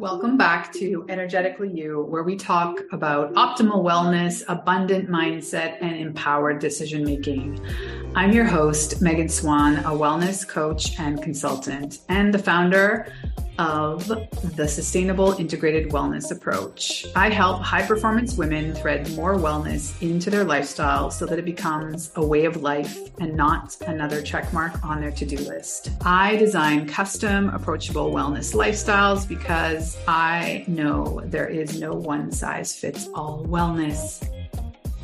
Welcome back to Energetically You, where we talk about optimal wellness, abundant mindset, and empowered decision making. I'm your host, Megan Swan, a wellness coach and consultant, and the founder of the Sustainable Integrated Wellness Approach. I help high-performance women thread more wellness into their lifestyle so that it becomes a way of life and not another checkmark on their to-do list. I design custom, approachable wellness lifestyles because I know there is no one-size-fits-all wellness.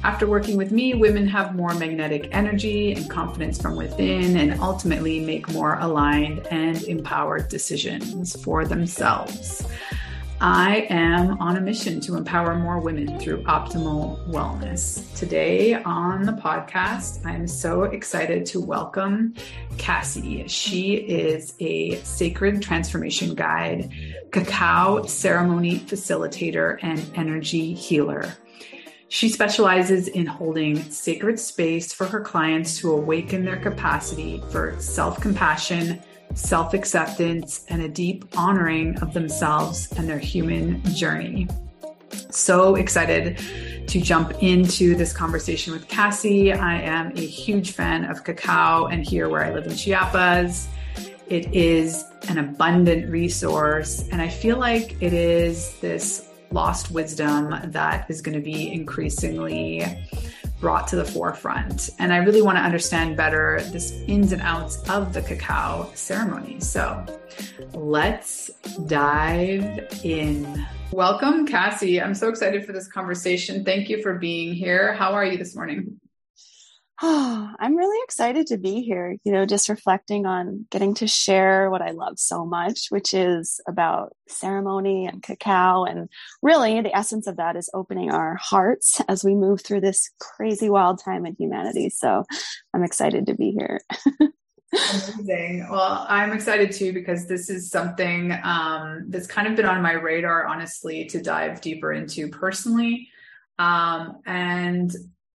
After working with me, women have more magnetic energy and confidence from within and ultimately make more aligned and empowered decisions for themselves. I am on a mission to empower more women through optimal wellness. Today on the podcast, I'm so excited to welcome Kassie. She is a sacred transformation guide, cacao ceremony facilitator, and energy healer. She specializes in holding sacred space for her clients to awaken their capacity for self-compassion, self-acceptance, and a deep honoring of themselves and their human journey. So excited to jump into this conversation with Kassie. I am a huge fan of cacao, and here where I live in Chiapas, it is an abundant resource, and I feel like it is this lost wisdom that is going to be increasingly brought to the forefront. And I really want to understand better this ins and outs of the cacao ceremony. So let's dive in. Welcome, Kassie. I'm so excited for this conversation. Thank you for being here. How are you this morning? Oh, I'm really excited to be here, just reflecting on getting to share what I love so much, which is about ceremony and cacao. And really the essence of that is opening our hearts as we move through this crazy wild time in humanity. So I'm excited to be here. Amazing. Well, I'm excited too, because this is something that's kind of been on my radar, honestly, to dive deeper into personally.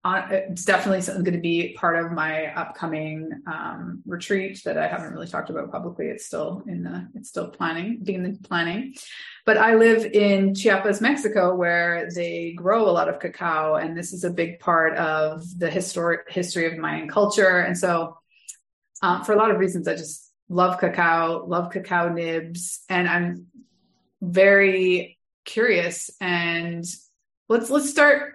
It's definitely something going to be part of my upcoming retreat that I haven't really talked about publicly. It's still being planning. But I live in Chiapas, Mexico, where they grow a lot of cacao, and this is a big part of the history of Mayan culture. And so, for a lot of reasons, I just love cacao nibs, and I'm very curious. And let's start.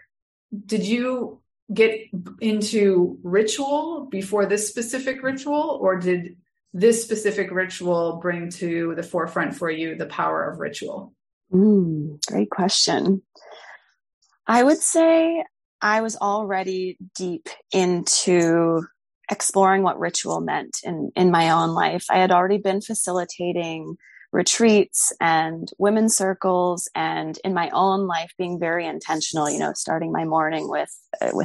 Did you get into ritual before this specific ritual, or did this specific ritual bring to the forefront for you the power of ritual? Great question. I would say I was already deep into exploring what ritual meant in my own life. I had already been facilitating retreats and women's circles, and in my own life being very intentional, starting my morning with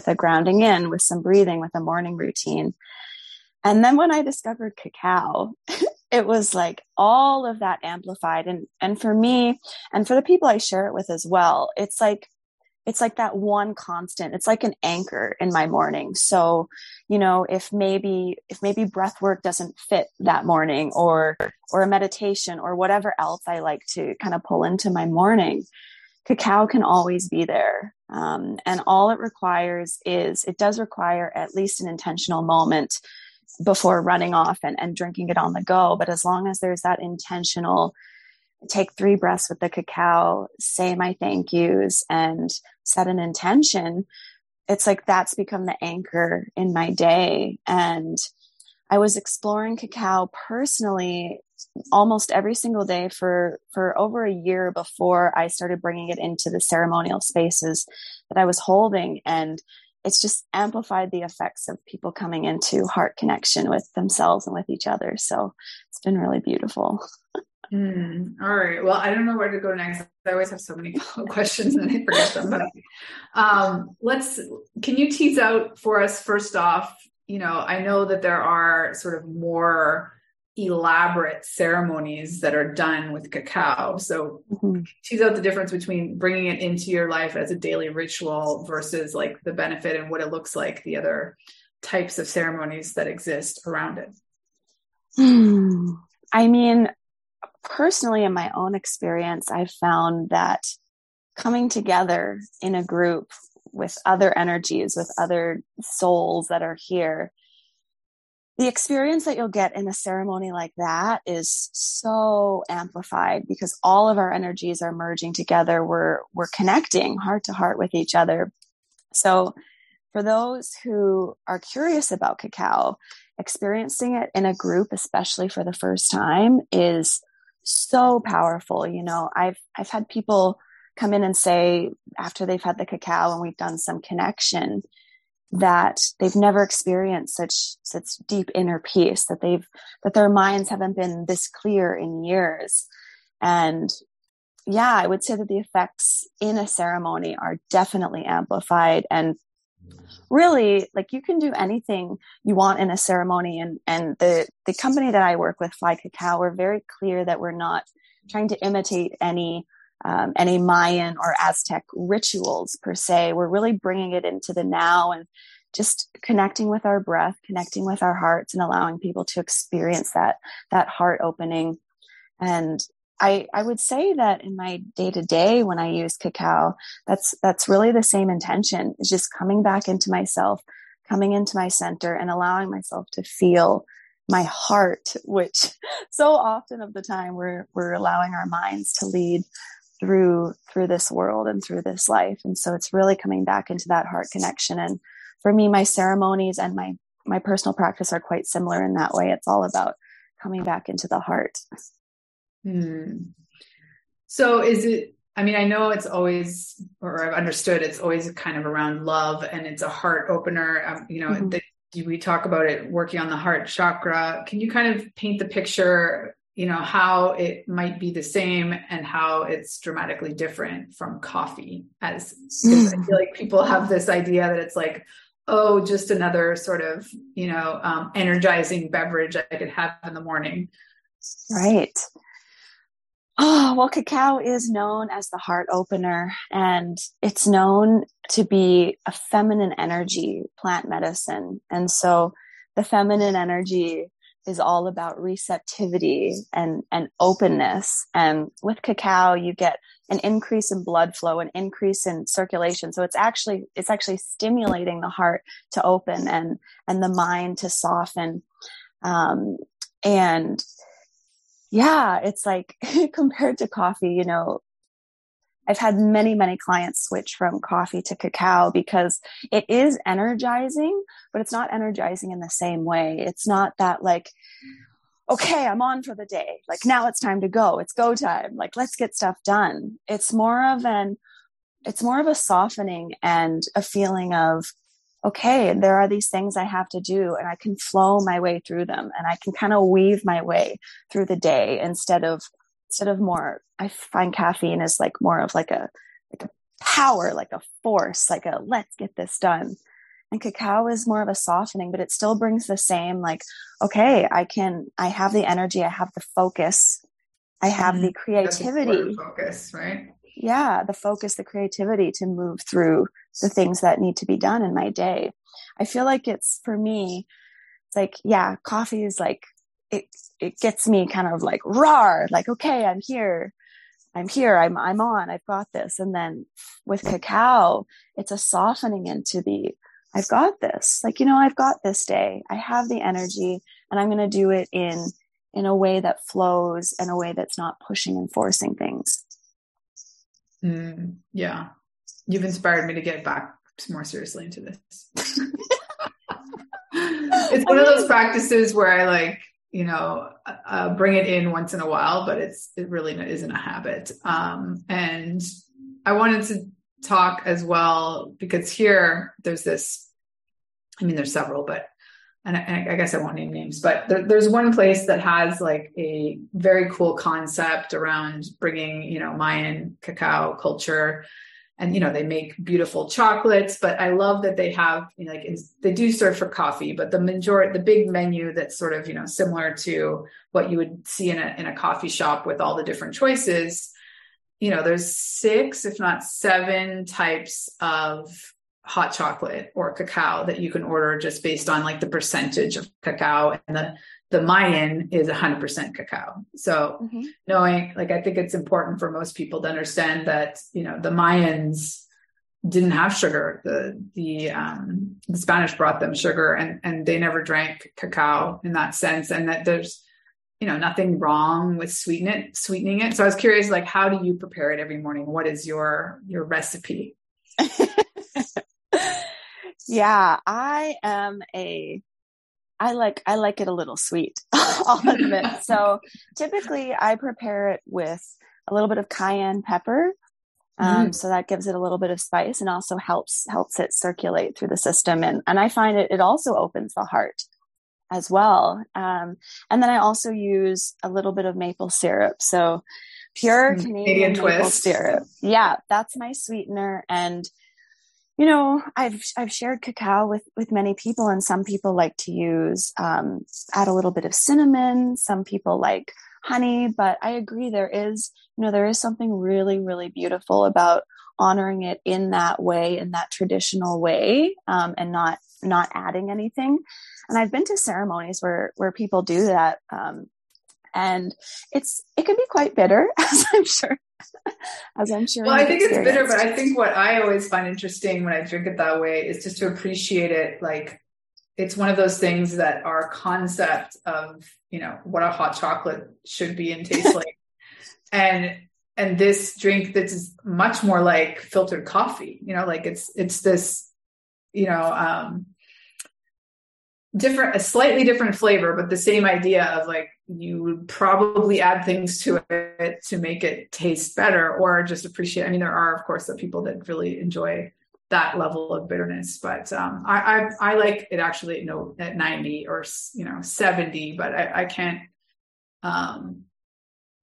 a grounding in, with some breathing, with a morning routine. And then when I discovered cacao, it was like all of that amplified. And for me, and for the people I share it with as well, it's like that one constant. It's like an anchor in my morning. So, if maybe breath work doesn't fit that morning, or a meditation, or whatever else I like to kind of pull into my morning, cacao can always be there. And all it does require at least an intentional moment before running off and drinking it on the go. But as long as there's that intentional, take 3 breaths with the cacao, say my thank yous, and set an intention, it's like that's become the anchor in my day. And I was exploring cacao personally almost every single day for over a year before I started bringing it into the ceremonial spaces that I was holding. And it's just amplified the effects of people coming into heart connection with themselves and with each other. So it's been really beautiful. All right. Well, I don't know where to go next. I always have so many questions and then I forget them. But can you tease out for us first off? I know that there are sort of more elaborate ceremonies that are done with cacao. So tease out the difference between bringing it into your life as a daily ritual versus like the benefit and what it looks like, the other types of ceremonies that exist around it. I mean, personally, in my own experience, I've found that coming together in a group with other energies, with other souls that are here, the experience that you'll get in a ceremony like that is so amplified because all of our energies are merging together. We're connecting heart to heart with each other. So for those who are curious about cacao, experiencing it in a group, especially for the first time, is so powerful. You know, I've had people come in and say after they've had the cacao and we've done some connection that they've never experienced such deep inner peace, that their minds haven't been this clear in years. And yeah, I would say that the effects in a ceremony are definitely amplified. And really, like, you can do anything you want in a ceremony. And the company that I work with, Fly Cacao, we're very clear that we're not trying to imitate any Mayan or Aztec rituals per se. We're really bringing it into the now and just connecting with our breath, connecting with our hearts, and allowing people to experience that heart opening. And I would say that in my day to day, when I use cacao, that's really the same intention, is just coming back into myself, coming into my center, and allowing myself to feel my heart, which so often of the time we're allowing our minds to lead through this world and through this life. And so it's really coming back into that heart connection. And for me, my ceremonies and my personal practice are quite similar in that way. It's all about coming back into the heart. So is it, I mean, I know it's always, or I've understood it's always kind of around love, and it's a heart opener. We talk about it working on the heart chakra. Can you kind of paint the picture, how it might be the same and how it's dramatically different from coffee? Because I feel like people have this idea that it's like, oh, just another sort of, energizing beverage I could have in the morning. Right. Oh, well, cacao is known as the heart opener, and it's known to be a feminine energy plant medicine. And so the feminine energy is all about receptivity and openness. And with cacao, you get an increase in blood flow, an increase in circulation. So it's actually stimulating the heart to open and the mind to soften. And yeah, it's like compared to coffee, I've had many, many clients switch from coffee to cacao because it is energizing, but it's not energizing in the same way. It's not that like, okay, I'm on for the day. Like, now it's time to go. It's go time. Like, let's get stuff done. It's more of a softening and a feeling of, okay, there are these things I have to do, and I can flow my way through them, and I can kind of weave my way through the day instead of more. I find caffeine is like more of like a power, like a force, like a let's get this done. And cacao is more of a softening, but it still brings the same, like, okay, I have the energy, I have the focus, I have the creativity. Focus, right? Yeah, the focus, the creativity to move through the things that need to be done in my day. I feel like for me, it's like, yeah, coffee is like, it gets me kind of like roar, like, okay, I'm here, I'm on, I've got this. And then with cacao, it's a softening into I've got this, like, I've got this day, I have the energy, and I'm going to do it in a way that flows, in a way that's not pushing and forcing things. Yeah. You've inspired me to get back more seriously into this. It's one of those practices where I bring it in once in a while, but it really isn't a habit. And I wanted to talk as well, because here there's there's several, but and I guess I won't name names, but there's one place that has like a very cool concept around bringing, Mayan cacao culture, and, they make beautiful chocolates, but I love that they have, they do serve for coffee, but the big menu that's sort of, similar to what you would see in a coffee shop with all the different choices, there's 6, if not 7 types of hot chocolate or cacao that you can order just based on like the percentage of cacao and the Mayan is 100% cacao. So knowing, like, I think it's important for most people to understand that, you know, the Mayans didn't have sugar. The Spanish brought them sugar, and they never drank cacao in that sense. And that there's, you know, nothing wrong with sweetening it. So I was curious, like, how do you prepare it every morning? What is your recipe? Yeah, I like it a little sweet, I'll admit. So typically I prepare it with a little bit of cayenne pepper. So that gives it a little bit of spice and also helps it circulate through the system. And I find it also opens the heart as well. And then I also use a little bit of maple syrup. So pure Canadian maple syrup. Yeah, that's my sweetener. And, you know, I've shared cacao with many people, and some people like to use, add a little bit of cinnamon. Some people like honey, but I agree there is something really, really beautiful about honoring it in that way, in that traditional way, and not adding anything. And I've been to ceremonies where people do that. And it can be quite bitter, as I'm sure. Well, I think it's bitter, but I think what I always find interesting when I drink it that way is just to appreciate it. Like, it's one of those things that our concept of, you know, what a hot chocolate should be and taste like. And this drink that's much more like filtered coffee, you know, like it's this, you know, a slightly different flavor, but the same idea of, like, you would probably add things to it to make it taste better, or just appreciate. I mean, there are, of course, the people that really enjoy that level of bitterness, but I like it actually, you know, at 90 or, you know, 70, but I can't. No,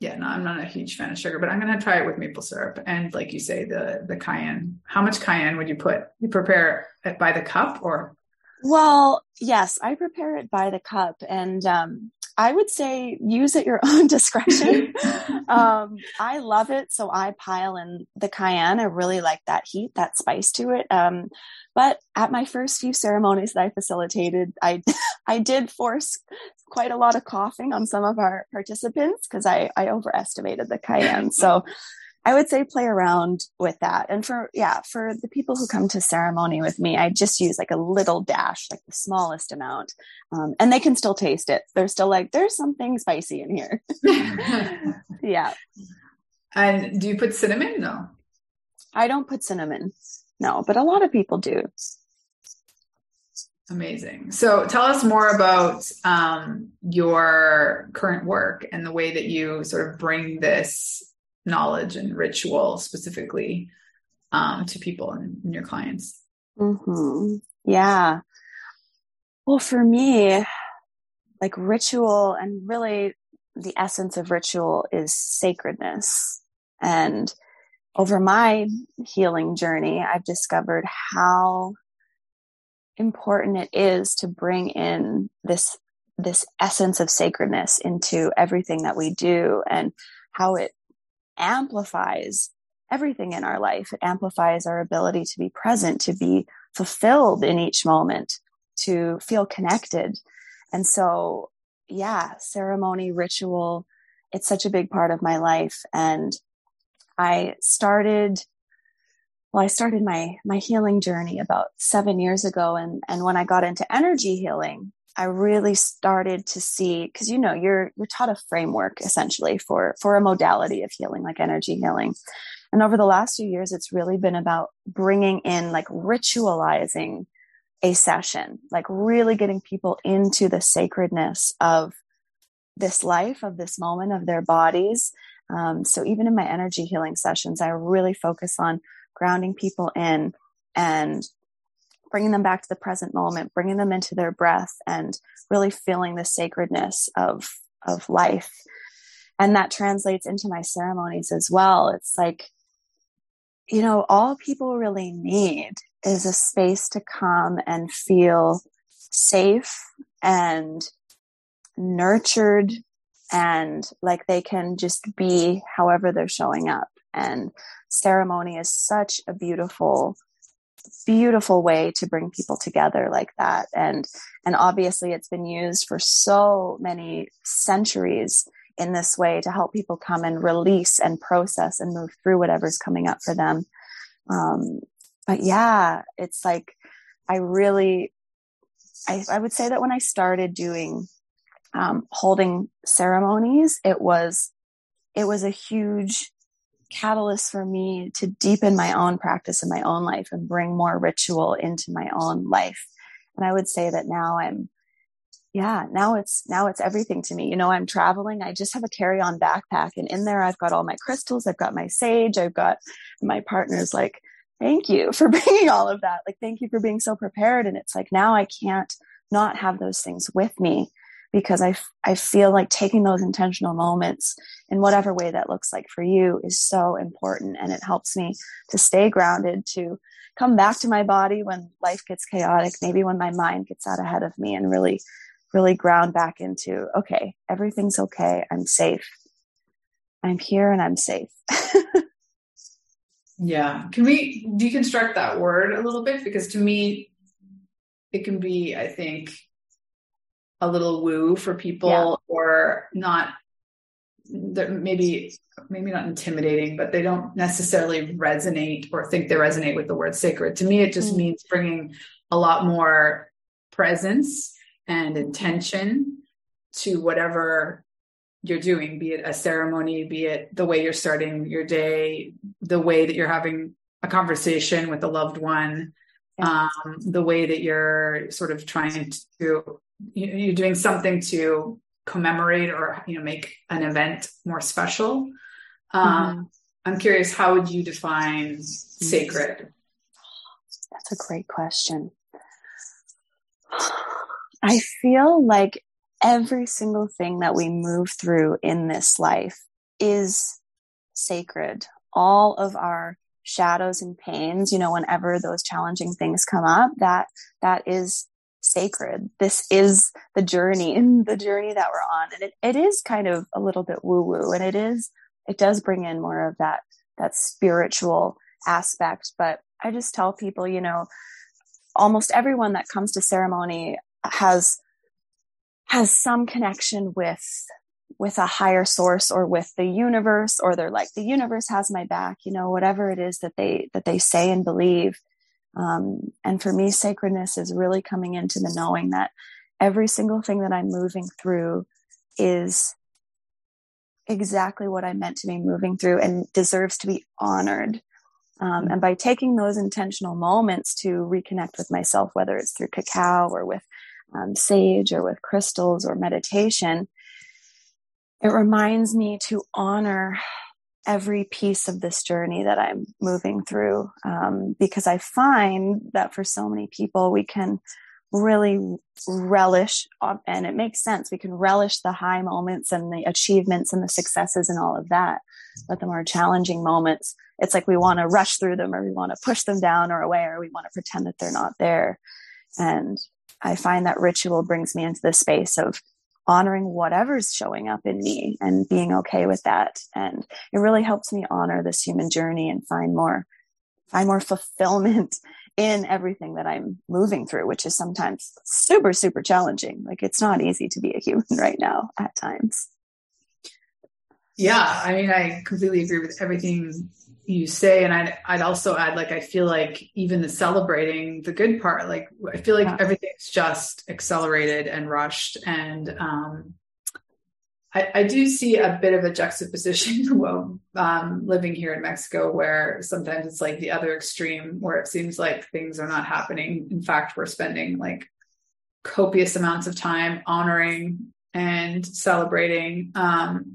I'm not a huge fan of sugar, but I'm going to try it with maple syrup. And like you say, the cayenne. How much cayenne would you put? You prepare it by the cup, or? Well, yes, I prepare it by the cup, and I would say use at your own discretion. I love it, so I pile in the cayenne. I really like that heat, that spice to it. But at my first few ceremonies that I facilitated, I did force quite a lot of coughing on some of our participants because I overestimated the cayenne. So I would say play around with that. And for the people who come to ceremony with me, I just use like a little dash, like the smallest amount. And they can still taste it. They're still like, there's something spicy in here. Yeah. And do you put cinnamon? No. I don't put cinnamon. No, but a lot of people do. Amazing. So tell us more about your current work and the way that you sort of bring this knowledge and ritual specifically to people and your clients. Yeah. Well, for me, like, ritual, and really the essence of ritual is sacredness. And over my healing journey, I've discovered how important it is to bring in this essence of sacredness into everything that we do, and how it amplifies everything in our life. It amplifies our ability to be present, to be fulfilled in each moment, to feel connected. And so, yeah, ceremony, ritual, it's such a big part of my life. And I started my healing journey about 7 years ago. And when I got into energy healing, I really started to see, because, you know, you're taught a framework essentially for a modality of healing, like energy healing. And over the last few years, it's really been about bringing in, like, ritualizing a session, like really getting people into the sacredness of this life, of this moment, of their bodies. So even in my energy healing sessions, I really focus on grounding people in and bringing them back to the present moment, bringing them into their breath, and really feeling the sacredness of life. And that translates into my ceremonies as well. It's like, you know, all people really need is a space to come and feel safe and nurtured, and like they can just be however they're showing up. And ceremony is such a beautiful beautiful way to bring people together like that. And obviously it's been used for so many centuries in this way to help people come and release and process and move through whatever's coming up for them. But yeah, it's like, I would say that when I started doing, holding ceremonies, it was a huge catalyst for me to deepen my own practice in my own life and bring more ritual into my own life. And I would say that now it's everything to me. I'm traveling. I just have a carry-on backpack, and in there I've got all my crystals. I've got my sage. I've got my partner's like, thank you for bringing all of that. Like, thank you for being so prepared. And it's like, now I can't not have those things with me, because I feel like taking those intentional moments in whatever way that looks like for you is so important. And it helps me to stay grounded, to come back to my body when life gets chaotic, maybe when my mind gets out ahead of me, and really, really ground back into, okay, everything's okay. I'm safe. I'm here and I'm safe. Yeah. Can we deconstruct that word a little bit? Because to me, it can be, I think, a little woo for people, or not, maybe not intimidating, but they don't necessarily resonate or think they resonate with the word sacred. To me, it just means bringing a lot more presence and intention to whatever you're doing, be it a ceremony, be it the way you're starting your day, the way that you're having a conversation with a loved one, the way that you're sort of trying to, you're doing something to commemorate or, make an event more special. I'm curious, how would you define sacred? That's a great question. I feel like every single thing that we move through in this life is sacred. All of our shadows and pains, whenever those challenging things come up, that is sacred. This is the journey that we're on. And it is kind of a little bit woo woo, and it does bring in more of that spiritual aspect. But I just tell people, almost everyone that comes to ceremony has some connection with a higher source, or with the universe, or they're like, the universe has my back, whatever it is that they say and believe. And for me, sacredness is really coming into the knowing that every single thing that I'm moving through is exactly what I'm meant to be moving through and deserves to be honored. And by taking those intentional moments to reconnect with myself, whether it's through cacao or with sage or with crystals or meditation, it reminds me to honor every piece of this journey that I'm moving through. Because I find that for so many people, we can really relish, and it makes sense. We can relish the high moments and the achievements and the successes and all of that. But the more challenging moments, it's like we want to rush through them, or we want to push them down or away, or we want to pretend that they're not there. And I find that ritual brings me into the space of honoring whatever's showing up in me and being okay with that. And it really helps me honor this human journey and find more fulfillment in everything that I'm moving through, which is sometimes super, super challenging. Like, it's not easy to be a human right now at times. Yeah. I mean, I completely agree with everything you say. And I'd also add, like, I feel like even the celebrating the good part, like, I feel like everything's just accelerated and rushed. And, I do see a bit of a juxtaposition living here in Mexico, where sometimes it's like the other extreme, where it seems like things are not happening. In fact, we're spending like copious amounts of time honoring and celebrating. But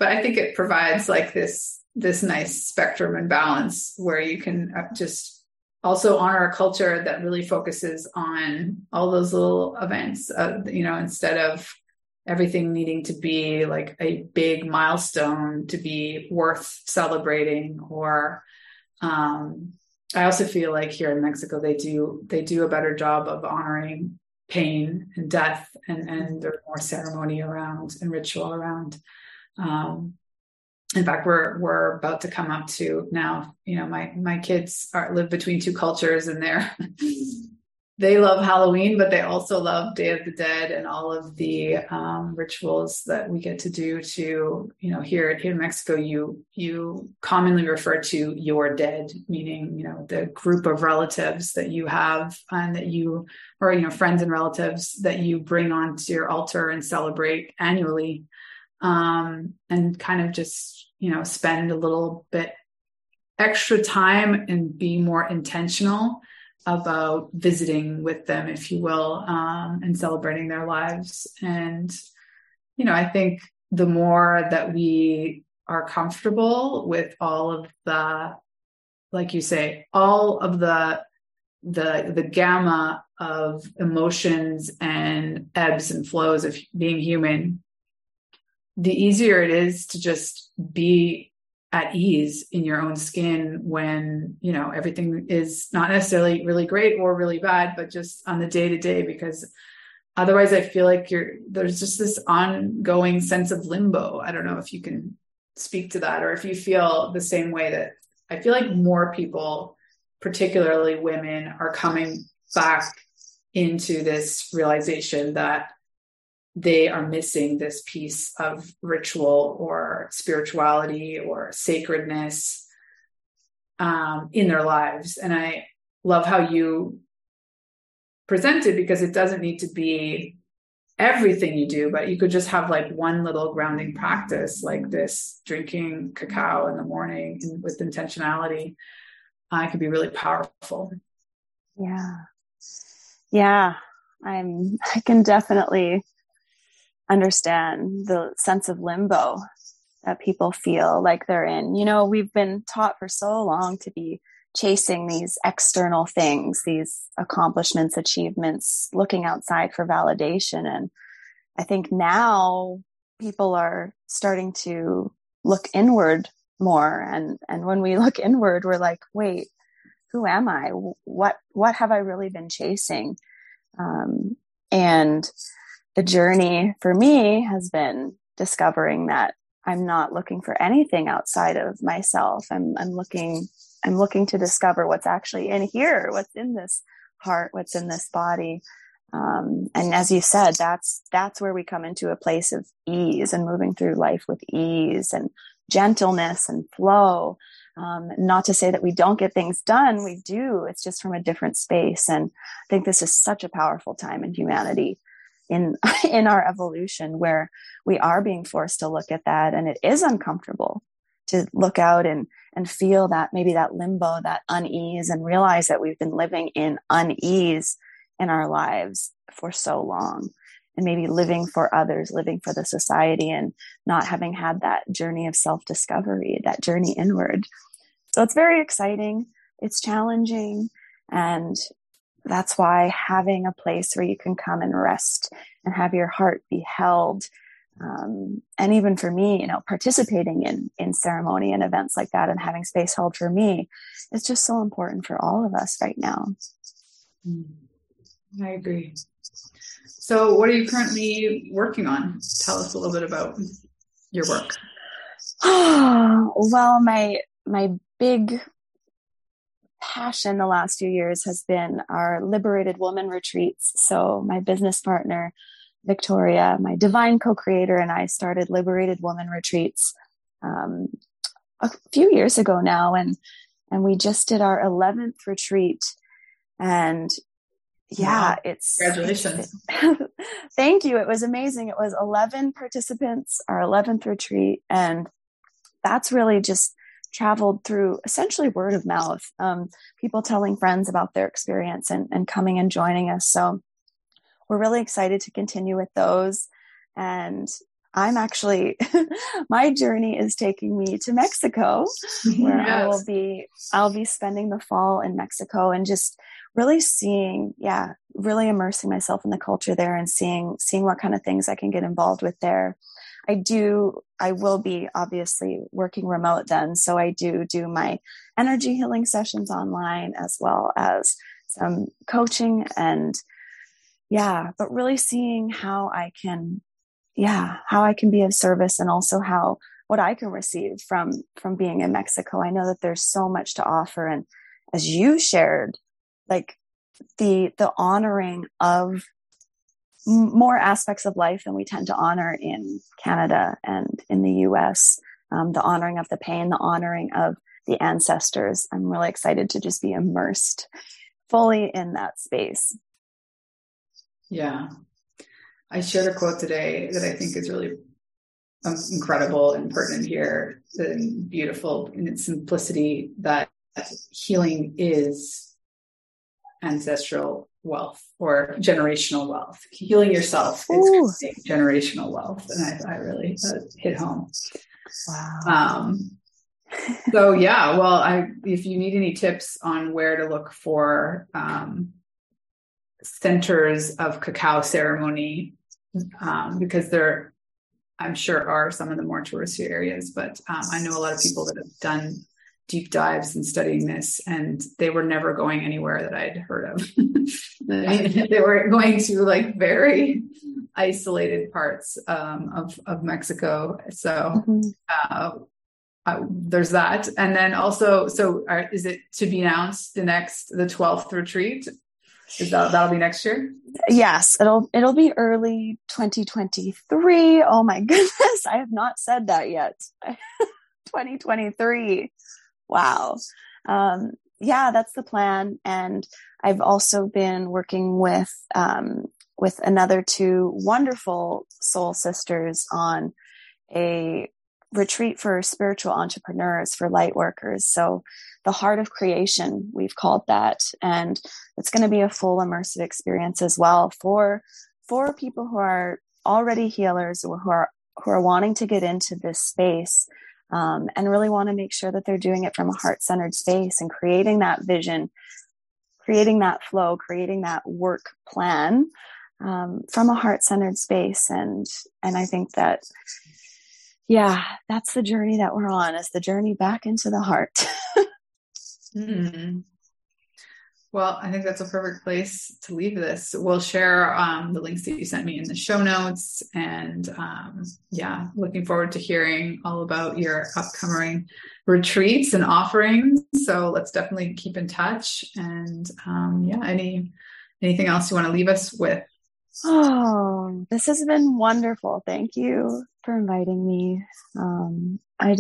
I think it provides like this nice spectrum and balance where you can just also honor a culture that really focuses on all those little events, instead of everything needing to be like a big milestone to be worth celebrating. Or I also feel like here in Mexico, they do a better job of honoring pain and death, and there's more ceremony around and ritual around. In fact, we're about to come up to now, my kids live between two cultures, and they love Halloween, but they also love Day of the Dead and all of the rituals that we get to do to, here in Mexico, you commonly refer to your dead, meaning, the group of relatives that you have and or friends and relatives that you bring onto your altar and celebrate annually, and kind of just, spend a little bit extra time and be more intentional about visiting with them, if you will, and celebrating their lives. And, I think the more that we are comfortable with all of the, like you say, all of the gamma of emotions and ebbs and flows of being human, the easier it is to just be at ease in your own skin when, everything is not necessarily really great or really bad, but just on the day to day, because otherwise I feel like there's just this ongoing sense of limbo. I don't know if you can speak to that, or if you feel the same way. That I feel like more people, particularly women, are coming back into this realization that they are missing this piece of ritual or spirituality or sacredness in their lives. And I love how you present it, because it doesn't need to be everything you do, but you could just have like one little grounding practice like this, drinking cacao in the morning with intentionality. It could be really powerful. Yeah. I can definitely understand the sense of limbo that people feel like they're in. We've been taught for so long to be chasing these external things, these accomplishments, achievements, looking outside for validation. And I think now people are starting to look inward more. And when we look inward, we're like, wait, who am I? What have I really been chasing? And the journey for me has been discovering that I'm not looking for anything outside of myself. I'm looking to discover what's actually in here, what's in this heart, what's in this body. And as you said, that's where we come into a place of ease and moving through life with ease and gentleness and flow. Not to say that we don't get things done. We do. It's just from a different space. And I think this is such a powerful time in humanity, in our evolution, where we are being forced to look at that. And it is uncomfortable to look out and feel that, maybe that limbo, that unease, and realize that we've been living in unease in our lives for so long, and maybe living for others, living for the society, and not having had that journey of self-discovery, that journey inward. So it's very exciting. It's challenging. And that's why having a place where you can come and rest and have your heart be held. And even for me, participating in ceremony and events like that and having space held for me, is just so important for all of us right now. I agree. So what are you currently working on? Tell us a little bit about your work. Well, my big passion the last few years has been our Liberated Woman retreats. So my business partner, Victoria, my divine co-creator, and I started Liberated Woman retreats a few years ago now. And we just did our 11th retreat. And yeah, wow. Congratulations. Thank you. It was amazing. It was 11 participants, our 11th retreat. And that's really just traveled through essentially word of mouth, people telling friends about their experience and coming and joining us. So we're really excited to continue with those. And I'm actually, my journey is taking me to Mexico, where yes. I'll be spending the fall in Mexico and just really really immersing myself in the culture there and seeing what kind of things I can get involved with there. I will be obviously working remote then. So I do my energy healing sessions online, as well as some coaching but really seeing how I can be of service, and also how what I can receive from being in Mexico. I know that there's so much to offer. And as you shared, like the honoring of more aspects of life than we tend to honor in Canada and in the US, the honoring of the pain, the honoring of the ancestors. I'm really excited to just be immersed fully in that space. Yeah. I shared a quote today that I think is really incredible and pertinent here and beautiful in its simplicity, that healing is ancestral wealth or generational wealth. Healing yourself is creating generational wealth. And I really hit home. Wow. So yeah, well, if you need any tips on where to look for centers of cacao ceremony, because there, I'm sure, are some of the more touristy areas, but I know a lot of people that have done deep dives in studying this, and they were never going anywhere that I'd heard of. They were going to like very isolated parts of Mexico. So there's that. And then also, is it to be announced the 12th retreat? That'll be next year? Yes, it'll be early 2023. Oh my goodness, I have not said that yet. 2023. Wow. Yeah, that's the plan. And I've also been working with another two wonderful soul sisters on a retreat for spiritual entrepreneurs, for light workers. So the heart of creation, we've called that. And it's going to be a full immersive experience as well for people who are already healers or who are wanting to get into this space, and really want to make sure that they're doing it from a heart-centered space and creating that vision, creating that flow, creating that work plan, from a heart-centered space. And I think that, yeah, that's the journey that we're on, is the journey back into the heart. Well, I think that's a perfect place to leave this. We'll share the links that you sent me in the show notes. And looking forward to hearing all about your upcoming retreats and offerings. So let's definitely keep in touch. And anything else you want to leave us with? Oh, this has been wonderful. Thank you for inviting me. I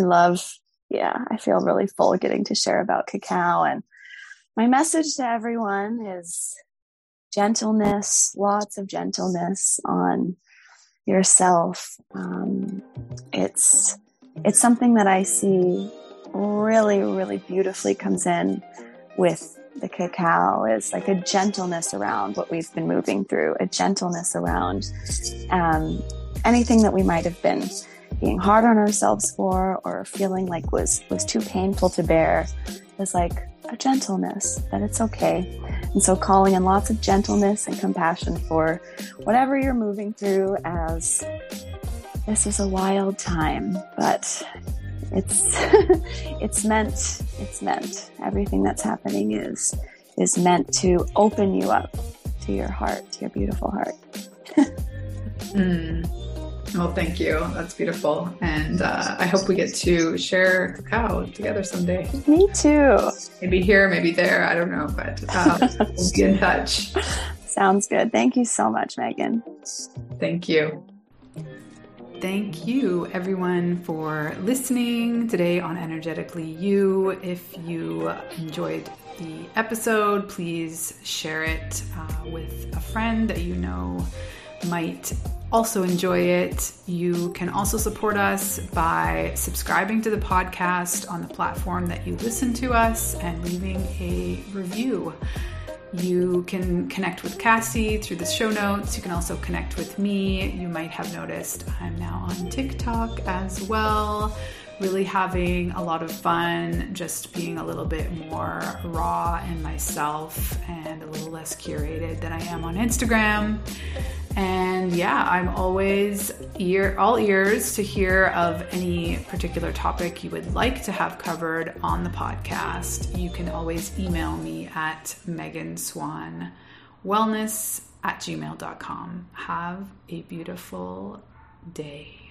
feel really full getting to share about cacao. And my message to everyone is gentleness, lots of gentleness on yourself. It's something that I see really, really beautifully comes in with the cacao, is like a gentleness around what we've been moving through, a gentleness around anything that we might have been being hard on ourselves for, or feeling like was too painful to bear. Is like a gentleness, that it's okay. And so calling in lots of gentleness and compassion for whatever you're moving through, as this is a wild time, but it's meant. Everything that's happening is meant to open you up to your heart, to your beautiful heart. Well, thank you. That's beautiful. And I hope we get to share cacao together someday. Me too. Maybe here, maybe there. I don't know, but we'll be in touch. Sounds good. Thank you so much, Megan. Thank you. Thank you, everyone, for listening today on Energetically You. If you enjoyed the episode, please share it with a friend that you know might also enjoy it. You can also support us by subscribing to the podcast on the platform that you listen to us and leaving a review. You can connect with Kassie through the show notes. You can also connect with me. You might have noticed I'm now on TikTok as well. Really having a lot of fun, just being a little bit more raw in myself and a little less curated than I am on Instagram. And I'm always all ears to hear of any particular topic you would like to have covered on the podcast. You can always email me at meganswanwellness@gmail.com. Have a beautiful day.